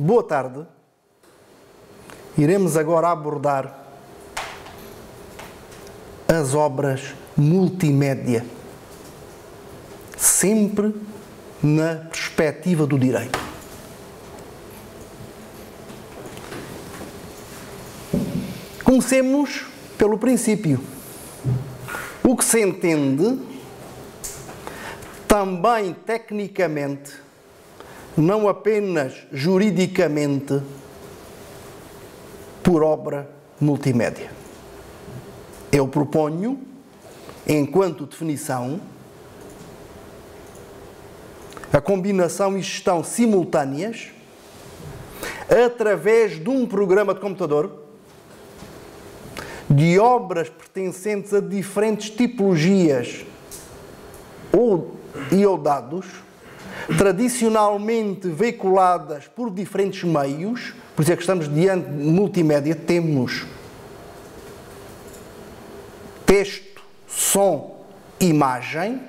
boa tarde. Iremos agora abordar as obras multimédia, sempre na perspectiva do direito. Comecemos pelo princípio. O que se entende, também tecnicamente, não apenas juridicamente, por obra multimédia. Eu proponho, enquanto definição, a combinação e gestão simultâneas através de um programa de computador de obras pertencentes a diferentes tipologias ou dados, tradicionalmente veiculadas por diferentes meios. Por isso é que estamos diante de multimédia. Temos texto, som, imagem,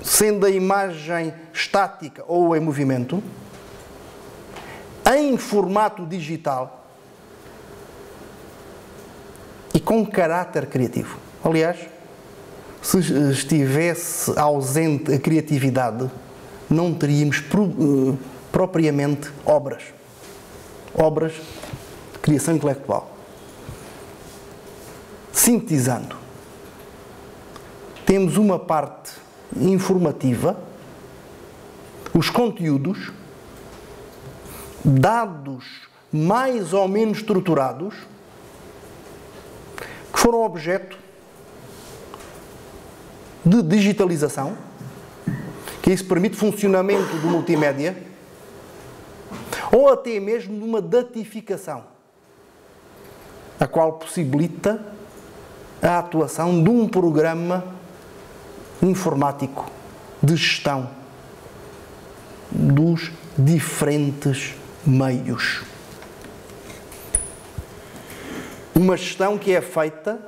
sendo a imagem estática ou em movimento, em formato digital e com caráter criativo. Aliás, se estivesse ausente a criatividade, não teríamos propriamente obras de criação intelectual. Sintetizando, temos uma parte informativa, os conteúdos, dados mais ou menos estruturados, que foram objeto de digitalização, que isso permite funcionamento do multimédia, ou até mesmo de uma datificação, a qual possibilita a atuação de um programa informático de gestão dos diferentes meios. Uma gestão que é feita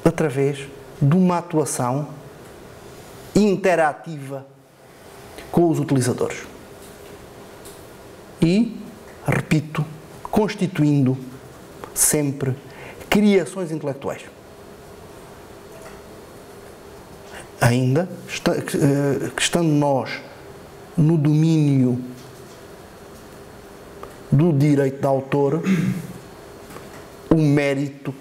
através de uma atuação interativa com os utilizadores. E, repito, constituindo sempre criações intelectuais. Ainda, estando nós no domínio do direito de autor, o mérito,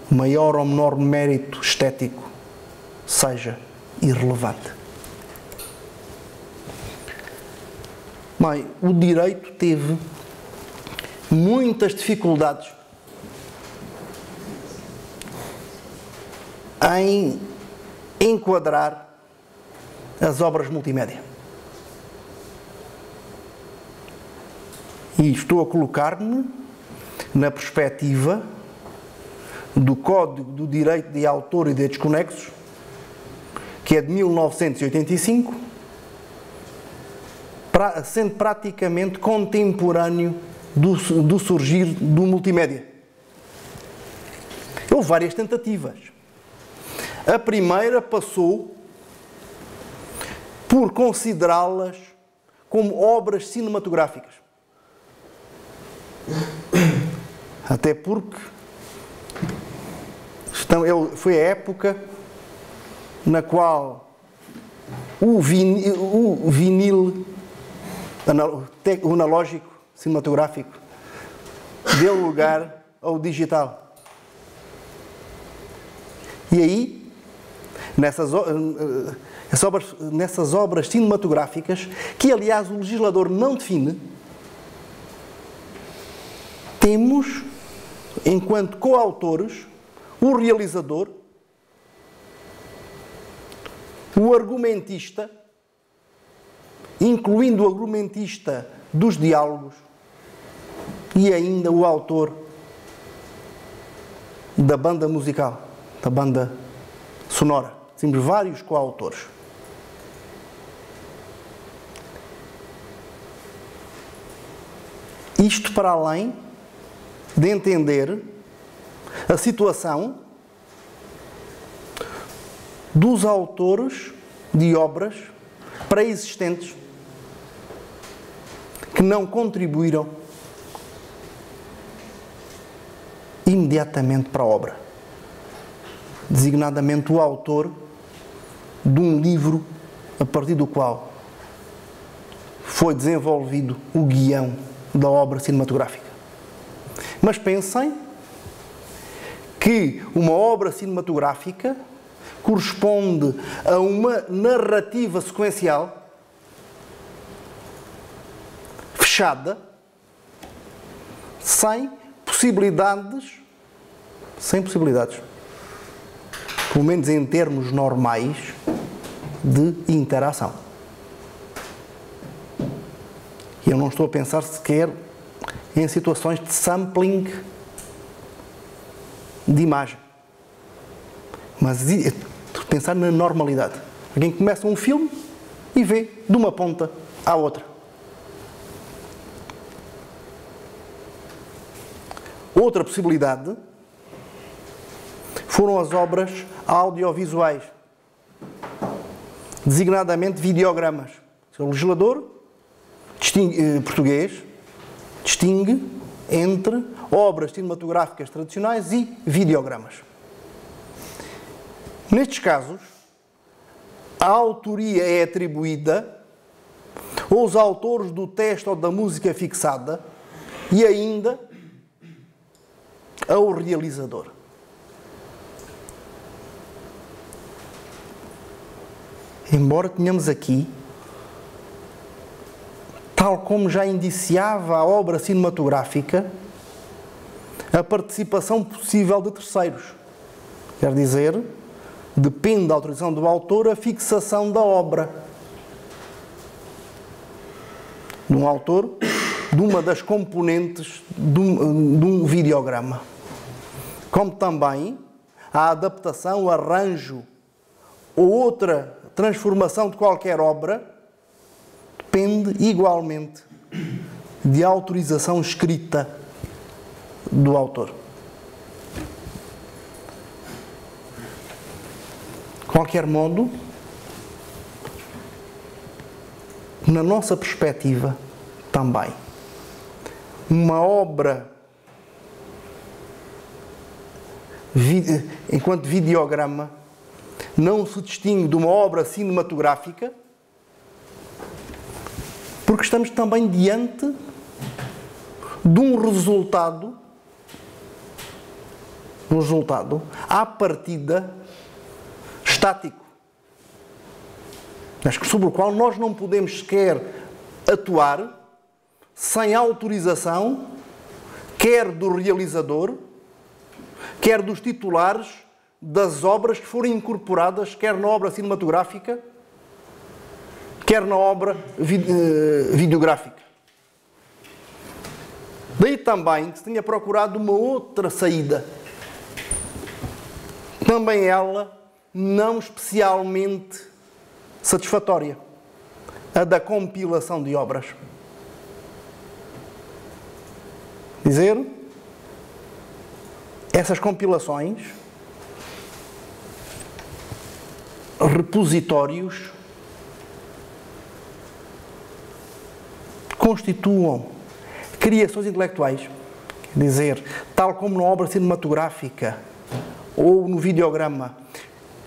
maior ou menor mérito estético, seja irrelevante. Bem, o direito teve muitas dificuldades em enquadrar as obras multimédia. E estou a colocar-me na perspectiva do Código do Direito de Autor e Direitos Conexos, que é de 1985, sendo praticamente contemporâneo do surgir do multimédia. Houve várias tentativas. A primeira passou por considerá-las como obras cinematográficas. Até porque foi a época na qual o vinil o analógico cinematográfico deu lugar ao digital. E aí, nessas obras cinematográficas, que aliás o legislador não define, temos, enquanto coautores, o realizador, o argumentista, incluindo o argumentista dos diálogos, e ainda o autor da banda musical, da banda sonora. Temos vários coautores. Isto para além de entender a situação dos autores de obras pré-existentes que não contribuíram imediatamente para a obra, designadamente o autor de um livro a partir do qual foi desenvolvido o guião da obra cinematográfica. Mas pensem que uma obra cinematográfica corresponde a uma narrativa sequencial fechada, sem possibilidades, pelo menos em termos normais, de interação. E eu não estou a pensar sequer em situações de sampling de imagem. Mas estou a pensar na normalidade. Alguém começa um filme e vê de uma ponta à outra. Outra possibilidade foram as obras audiovisuais, designadamente videogramas. O legislador português distingue entre obras cinematográficas tradicionais e videogramas. Nestes casos, a autoria é atribuída aos autores do texto ou da música fixada e ainda ao realizador. Embora tenhamos aqui, tal como já indiciava a obra cinematográfica, a participação possível de terceiros. Quer dizer, depende da autorização do autor a fixação da obra. De um autor, de uma das componentes de um videograma. Como também a adaptação, o arranjo ou outra transformação de qualquer obra depende igualmente de autorização escrita do autor. De qualquer modo, na nossa perspectiva também, uma obra enquanto videograma não se distingue de uma obra cinematográfica, porque estamos também diante de um resultado à partida estático, mas sobre o qual nós não podemos sequer atuar sem autorização, quer do realizador, quer dos titulares das obras que forem incorporadas, quer na obra cinematográfica, quer na obra videográfica. Daí também que se tenha procurado uma outra saída, também ela não especialmente satisfatória, a da compilação de obras. Dizer, essas compilações, repositórios, constituam criações intelectuais. Quer dizer, tal como na obra cinematográfica ou no videograma,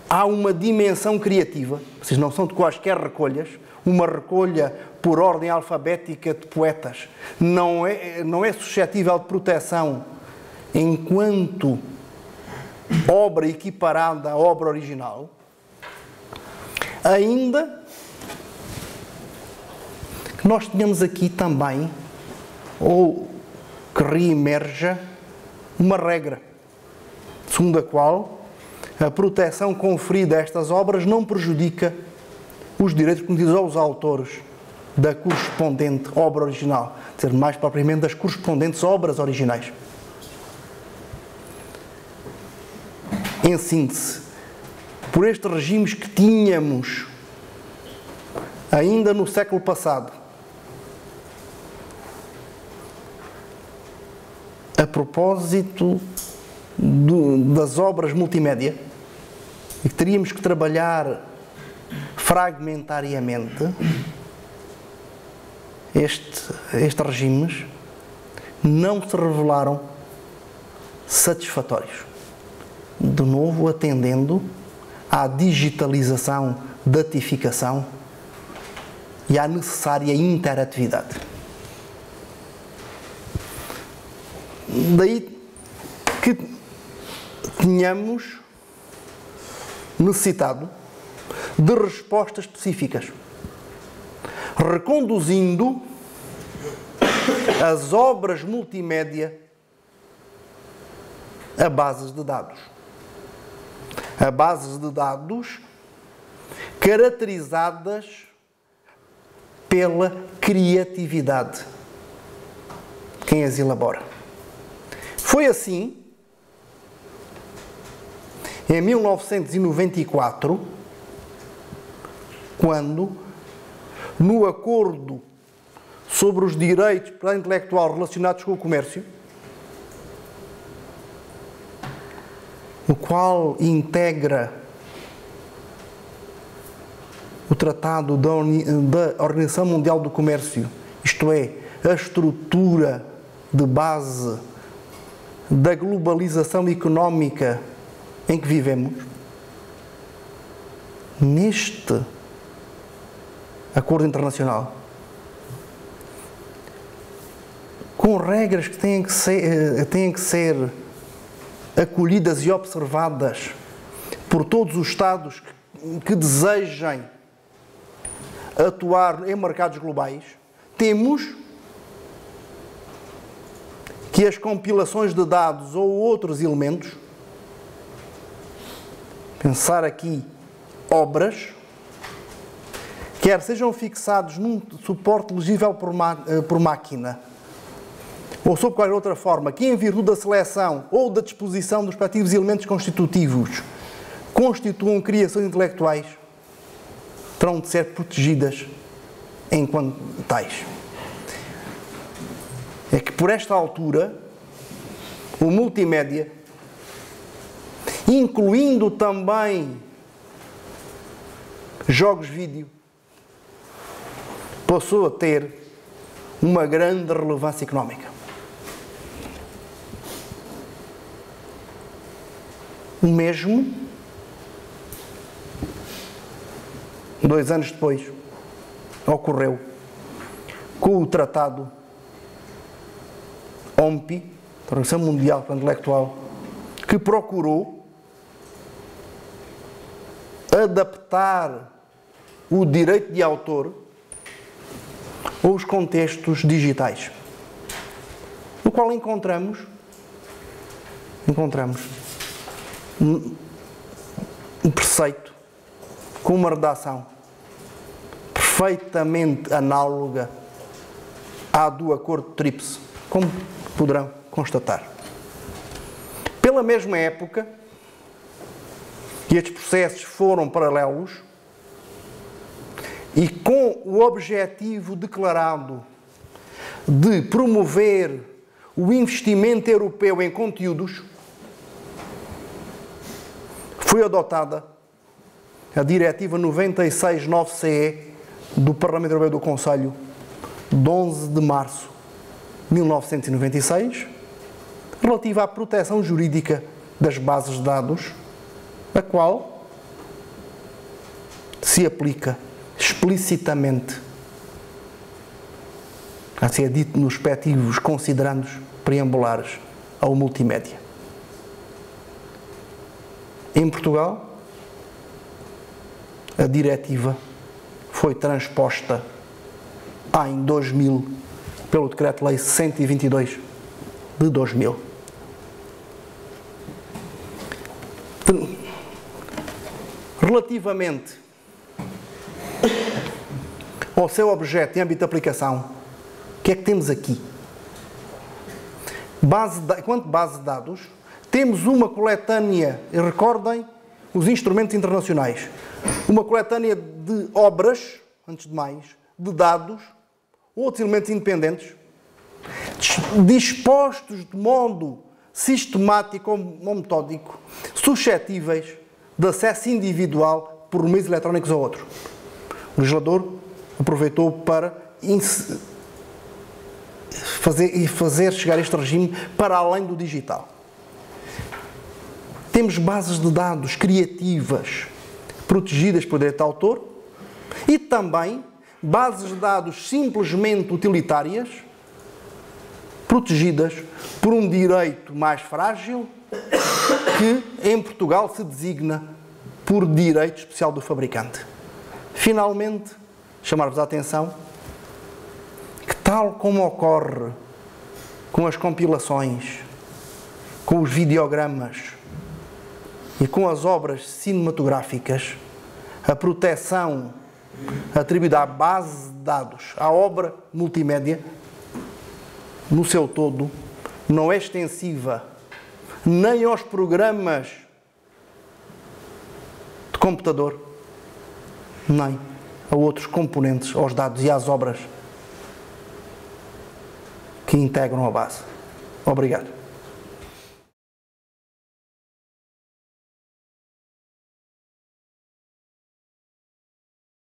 há uma dimensão criativa, vocês não são de quaisquer recolhas, uma recolha por ordem alfabética de poetas não é suscetível de proteção enquanto obra equiparada à obra original, ainda que nós tenhamos aqui também, ou que reemerja, uma regra, segundo a qual a proteção conferida a estas obras não prejudica os direitos concedidos aos autores da correspondente obra original, quer dizer, mais propriamente das correspondentes obras originais. Em síntese, por estes regimes que tínhamos ainda no século passado, a propósito das obras multimédia, e que teríamos que trabalhar fragmentariamente, estes regimes não se revelaram satisfatórios. De novo, atendendo à digitalização, datificação e à necessária interatividade. Daí que tenhamos necessitado de respostas específicas, reconduzindo as obras multimédia a bases de dados. A bases de dados caracterizadas pela criatividade de quem as elabora. Foi assim, em 1994, quando, no Acordo sobre os Direitos Intelectuais relacionados com o Comércio, o qual integra o Tratado da Organização Mundial do Comércio, isto é, a estrutura de base da globalização económica em que vivemos, neste acordo internacional, com regras que têm que ser acolhidas e observadas por todos os Estados que desejem atuar em mercados globais, temos que as compilações de dados ou outros elementos, pensar aqui obras, quer sejam fixados num suporte legível por máquina, ou sob qualquer outra forma, que em virtude da seleção ou da disposição dos respectivos elementos constitutivos constituam criações intelectuais, terão de ser protegidas enquanto tais. É que por esta altura, o multimédia, incluindo também jogos vídeo, passou a ter uma grande relevância económica. O mesmo, 2 anos depois, ocorreu com o Tratado OMPI, Organização Mundial Intelectual, que procurou adaptar o direito de autor aos contextos digitais, no qual encontramos um preceito com uma redação perfeitamente análoga à do Acordo de TRIPS, como poderão constatar. Pela mesma época, e estes processos foram paralelos, e com o objetivo declarado de promover o investimento europeu em conteúdos, foi adotada a Diretiva 96/9/CE do Parlamento Europeu e do Conselho, de 11 de março de 1996, relativa à proteção jurídica das bases de dados, a qual se aplica explicitamente, assim é dito nos respectivos considerandos preambulares ao multimédia. Em Portugal, a diretiva foi transposta em 2000 pelo Decreto-Lei 122 de 2000. Relativamente ao seu objeto e âmbito de aplicação, o que é que temos aqui? Quanto base de dados, temos uma coletânea, e recordem os instrumentos internacionais, uma coletânea de obras, antes de mais, de dados, outros elementos independentes, dispostos de modo sistemático ou metódico, suscetíveis de acesso individual por meios eletrónicos a outro. O legislador aproveitou para fazer chegar este regime para além do digital. Temos bases de dados criativas protegidas pelo direito de autor e também bases de dados simplesmente utilitárias protegidas por um direito mais frágil que em Portugal se designa por direito especial do fabricante. Finalmente, chamar-vos a atenção que, tal como ocorre com as compilações, com os videogramas e com as obras cinematográficas, a proteção atribuída à base de dados, à obra multimédia, no seu todo, não é extensiva nem aos programas de computador, nem a outros componentes, aos dados e às obras que integram a base. Obrigado.